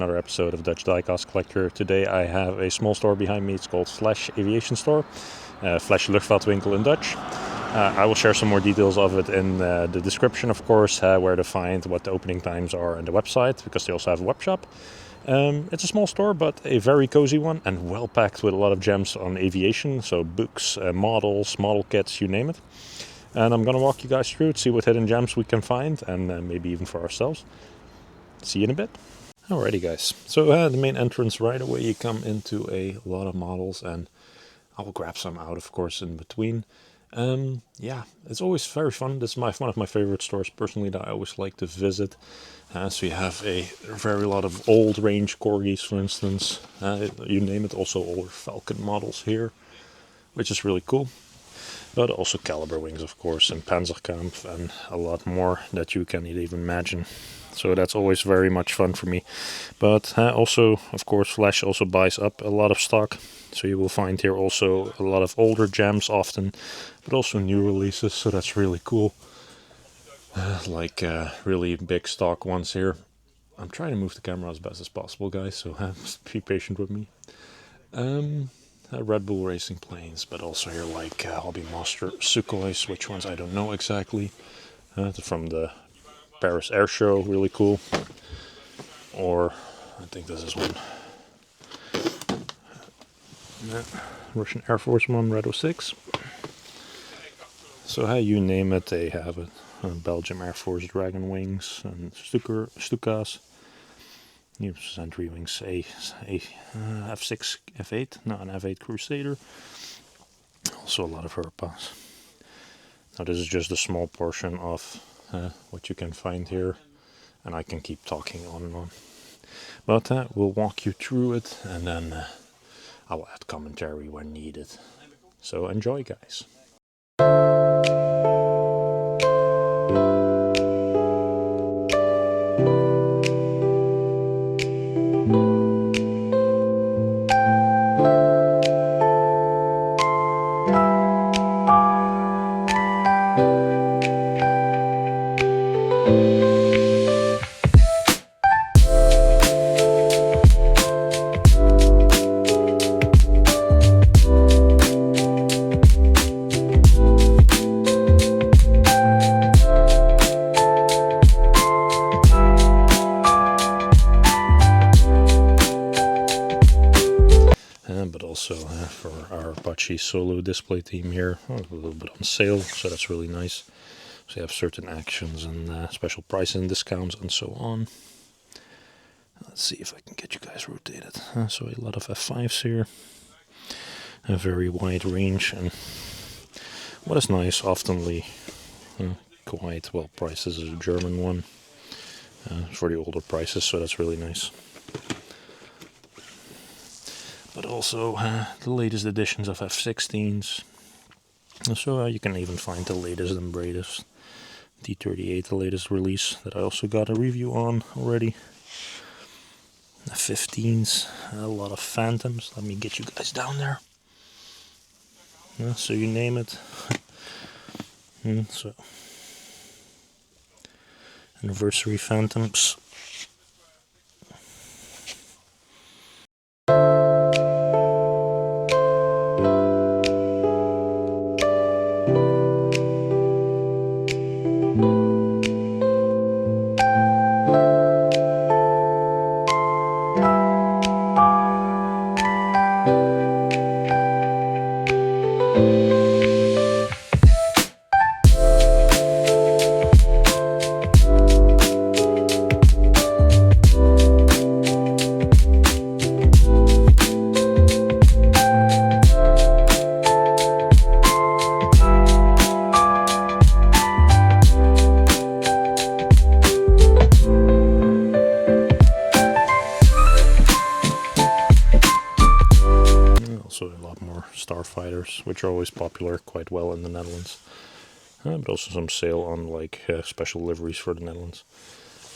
another episode of Dutch Diecast Collector. Today I have a small store behind me. It's called Flash Aviation Store, Flash Luchtvaartwinkel in Dutch. I will share some more details of it in the description, of course, where to find, what the opening times are, and the website, because they also have a web shop. It's a small store, but a very cozy one, and well packed with a lot of gems on aviation, so books, models, model kits, you name it. And I'm going to walk you guys through it, see what hidden gems we can find, and maybe even for ourselves. See you in a bit. Alrighty guys, so the main entrance, right away you come into a lot of models, and I will grab some out, of course, in between. Yeah, it's always very fun. This is one of my favorite stores personally that I always like to visit. So you have a very lot of old range corgis, for instance, you name it. Also older Falcon models here, which is really cool. But also caliber wings, of course, and Panzerkampf, and a lot more that you can't even imagine. So that's always very much fun for me. But also, of course, Flash also buys up a lot of stock. So you will find here also a lot of older gems often, but also new releases. So that's really cool. Like really big stock ones here. I'm trying to move the camera as best as possible, guys, so be patient with me. Red Bull racing planes, but also here like Hobby Master Sukhois, which ones I don't know exactly. From the Paris Air Show, really cool. Or I think this is one. Russian Air Force One, Red 06. So you name it, they have it. Belgium Air Force Dragon Wings and Stukas. New Sentry Wings, F6, F8, no, an F8 Crusader. Also a lot of Herpas. Now this is just a small portion of what you can find here, and I can keep talking on and on. But we'll walk you through it, and then I will add commentary when needed. So enjoy, guys. But also for our Apache solo display team here, a little bit on sale, so that's really nice. So you have certain actions and special prices and discounts and so on. Let's see if I can get you guys rotated. So a lot of F5s here, a very wide range, and what is nice, oftenly quite well priced. This is a German one for the older prices, so that's really nice. But also the latest editions of F-16s. So you can even find the latest and greatest. D-38, the latest release that I also got a review on already. F-15s, a lot of Phantoms. Let me get you guys down there. So you name it. So anniversary Phantoms. Also a lot more starfighters, which are always popular quite well in the Netherlands. But also some sale on like special liveries for the Netherlands.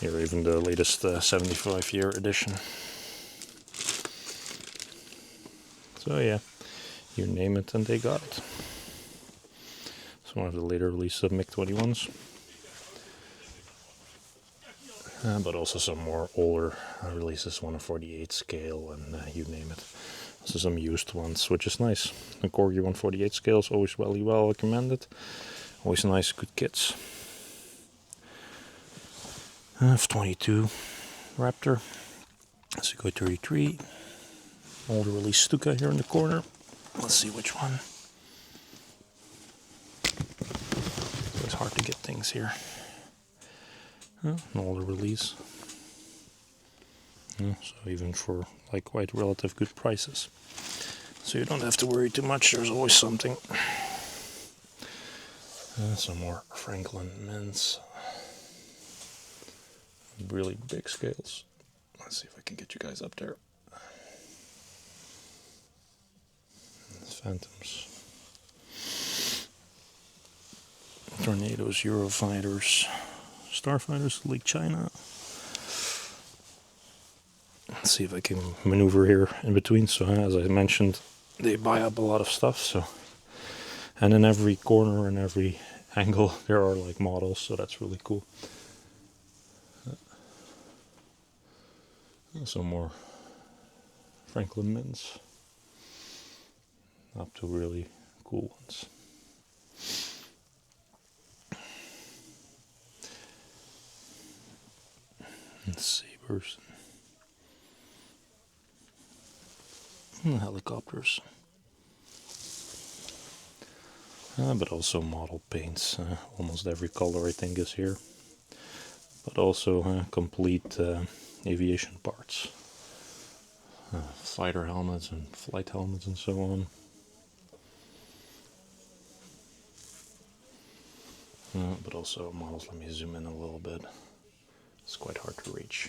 Here even the latest 75-year edition. So yeah, you name it and they got it. It's one of the later releases of MiG-21s. But also some more older releases, 1 48 scale and you name it. Also some used ones, which is nice. The Corgi 148 scale is always well recommended. Always nice, good kits. F22 Raptor, Sukhoi 33, older release Stuka here in the corner. Let's see which one. It's hard to get things here. An older release. So even for like quite relative good prices. So you don't have to worry too much, there's always something. Some more Franklin mints. Really big scales. Let's see if I can get you guys up there. Phantoms. Tornadoes, Eurofighters, Starfighters, Lake China. Let's see if I can maneuver here in between. So as I mentioned, they buy up a lot of stuff. So, and in every corner and every angle there are like models. So that's really cool. Some more Franklin mints. Up to really cool ones. And sabers. And helicopters. But also model paints. Almost every color I think is here. But also complete aviation parts. Fighter helmets and flight helmets and so on. But also models, let me zoom in a little bit. It's quite hard to reach.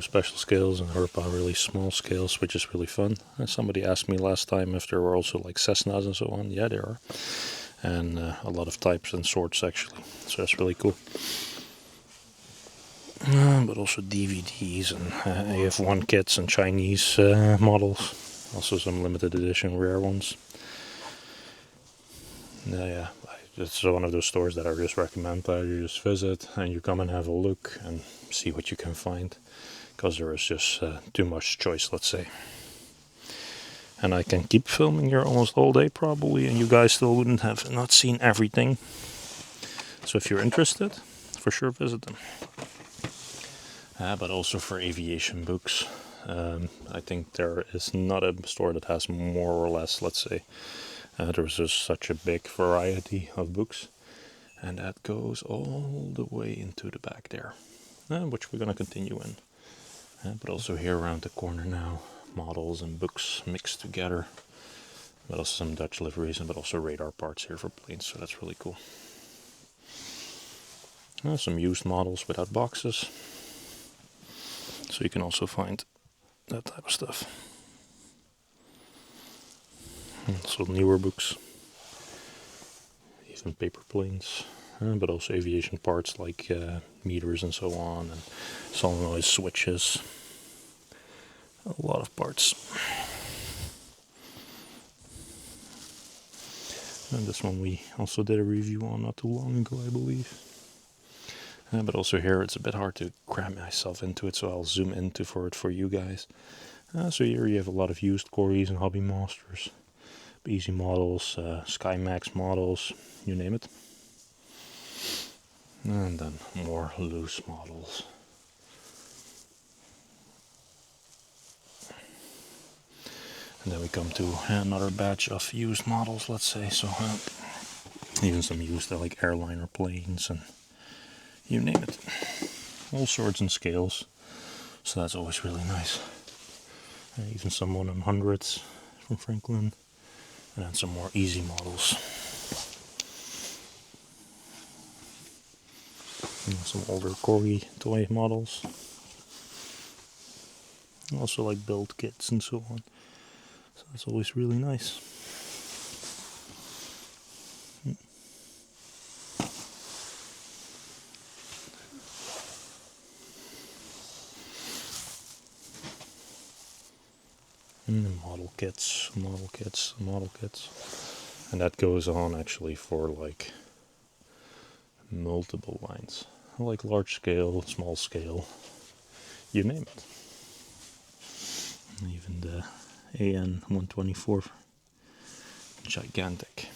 Special scales and Herpa really small scales, which is really fun. And somebody asked me last time if there were also like Cessnas and so on. Yeah, there are. And a lot of types and sorts actually. So that's really cool. But also DVDs and AF1 kits and Chinese models. Also some limited edition rare ones. Yeah, it's one of those stores that I just recommend that you just visit and you come and have a look and see what you can find. Because there is just too much choice, let's say. And I can keep filming here almost all day probably, and you guys still wouldn't have not seen everything. So if you're interested, for sure visit them. But also for aviation books. I think there is not a store that has more or less, let's say. There's just such a big variety of books. And that goes all the way into the back there. Which we're going to continue in. But also here around the corner now, models and books mixed together. But also some Dutch liveries, but also radar parts here for planes, so that's really cool. Some used models without boxes. So you can also find that type of stuff. So newer books. Even paper planes. But also aviation parts like meters and so on, and solenoid switches. A lot of parts. And this one we also did a review on not too long ago, I believe. But also here it's a bit hard to cram myself into it, so I'll zoom into for you guys. So here you have a lot of used Corgis and Hobby Masters, easy models, Skymax models, you name it. And then more loose models. And then we come to another batch of used models, let's say. So even some used like airliner planes and you name it. All sorts and scales. So that's always really nice. Even some 100s from Franklin. And then some more easy models. And some older Corey toy models. Also like build kits and so on. So that's always really nice. And model kits. And that goes on actually for like multiple lines. Like large scale, small scale, you name it. And even the AN 124, gigantic.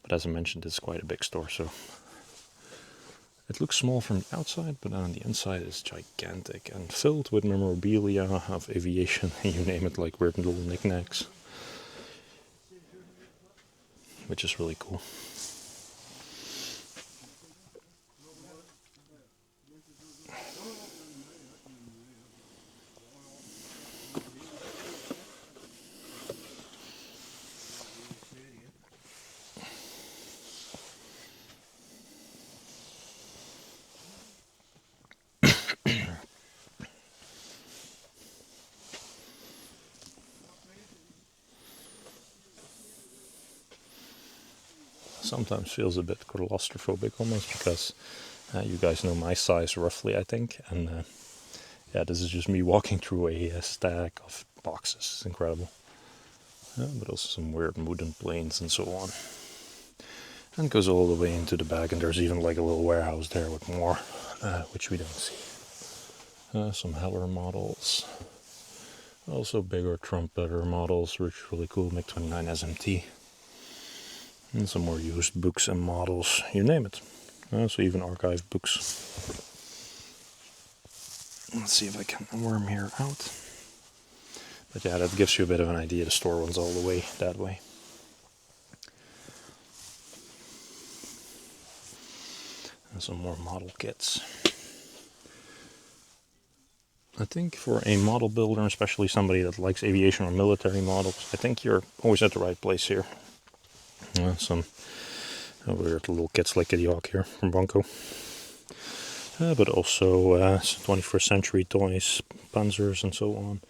But as I mentioned, it's quite a big store, so it looks small from the outside, but on the inside it's gigantic and filled with memorabilia of aviation, you name it, like weird little knickknacks, which is really cool. Sometimes feels a bit claustrophobic almost because you guys know my size roughly, I think, and yeah, this is just me walking through a stack of boxes. It's incredible. But also some weird wooden planes and so on. And it goes all the way into the back, and there's even like a little warehouse there with more, which we don't see. Some Heller models. Also bigger trumpeter models, which are really cool, MiG-29 SMT. And some more used books and models, you name it. So even archive books. Let's see if I can worm here out. But yeah, that gives you a bit of an idea. The store runs all the way that way. And some more model kits. I think for a model builder, especially somebody that likes aviation or military models, I think you're always at the right place here. Some weird little kits like Kitty Hawk here from Bunko. But also 21st century toys, Panzers and so on.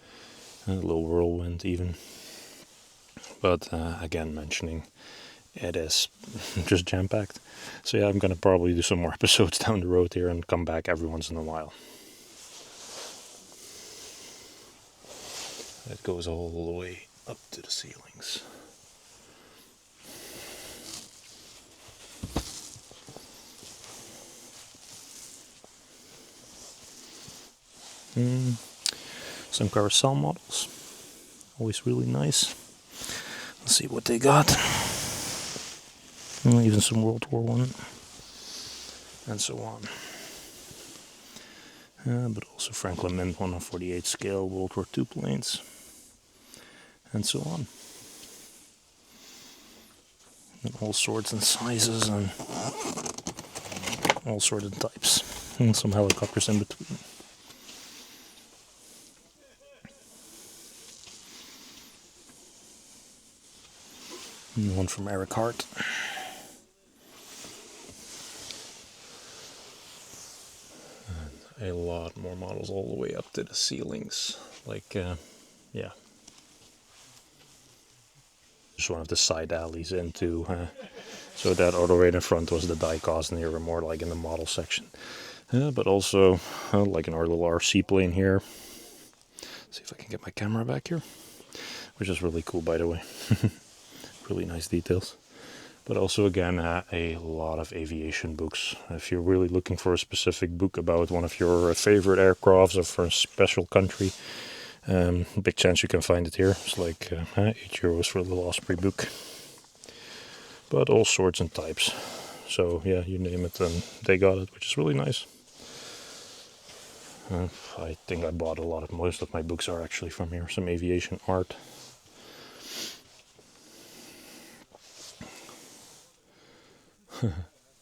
A little Whirlwind even. But again, mentioning it is just jam-packed. So yeah, I'm going to probably do some more episodes down the road here and come back every once in a while. It goes all the way up to the ceilings. Some carousel models, always really nice. Let's see what they got. Even some World War I and so on. But also Franklin Mint 148 scale World War II planes and so on. And all sorts and sizes and all sorts of types. And some helicopters in between. And one from Eric Hart. And a lot more models all the way up to the ceilings. Like, yeah. Just one of the side alleys into, so that all the way in front was the Diecast, and here we're more like in the model section. But also, like in our little RC plane here. See if I can get my camera back here. Which is really cool, by the way. Really nice details. But also, again, a lot of aviation books. If you're really looking for a specific book about one of your favorite aircrafts or for a special country, big chance you can find it here. It's like €8 for a little Osprey book. But all sorts and types. So yeah, you name it and they got it, which is really nice. I think I bought most of my books are actually from here, some aviation art.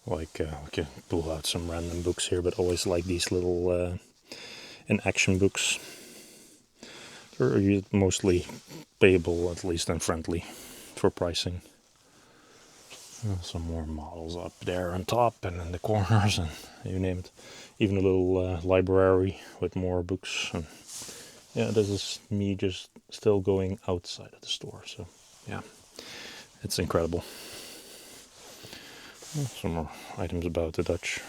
Like, we can pull out some random books here, but always like these little in action books. They're mostly payable, at least, and friendly for pricing. Some more models up there on top and in the corners, and you name it. Even a little library with more books. And yeah, this is me just still going outside of the store. So yeah, it's incredible. Some more items about the Dutch.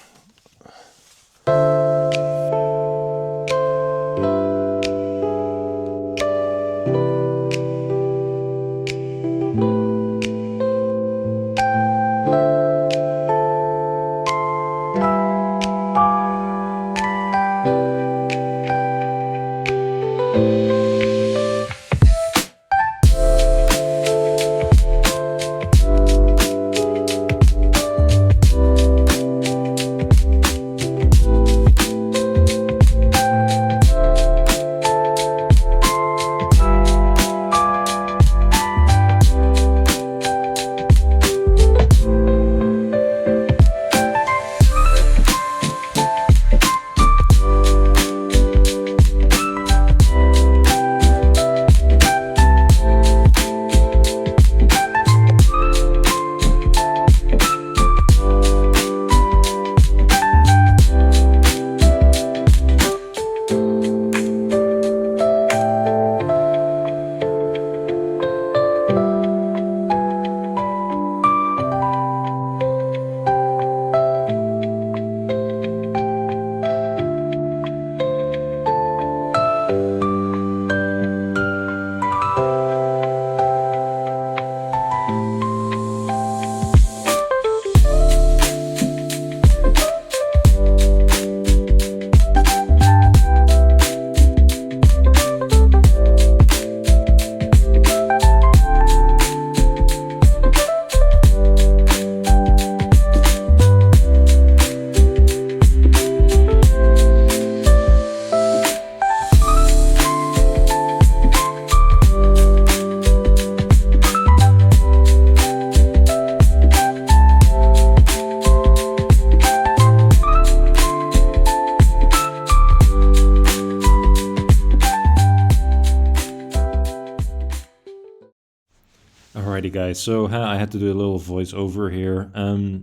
Alrighty guys, so I had to do a little voiceover here.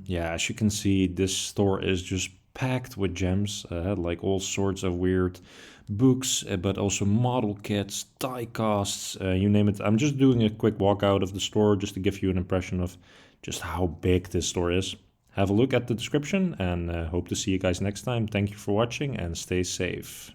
Yeah, as you can see, this store is just packed with gems, like all sorts of weird books, but also model kits, die casts, you name it. I'm just doing a quick walk out of the store just to give you an impression of just how big this store is. Have a look at the description and hope to see you guys next time. Thank you for watching and stay safe.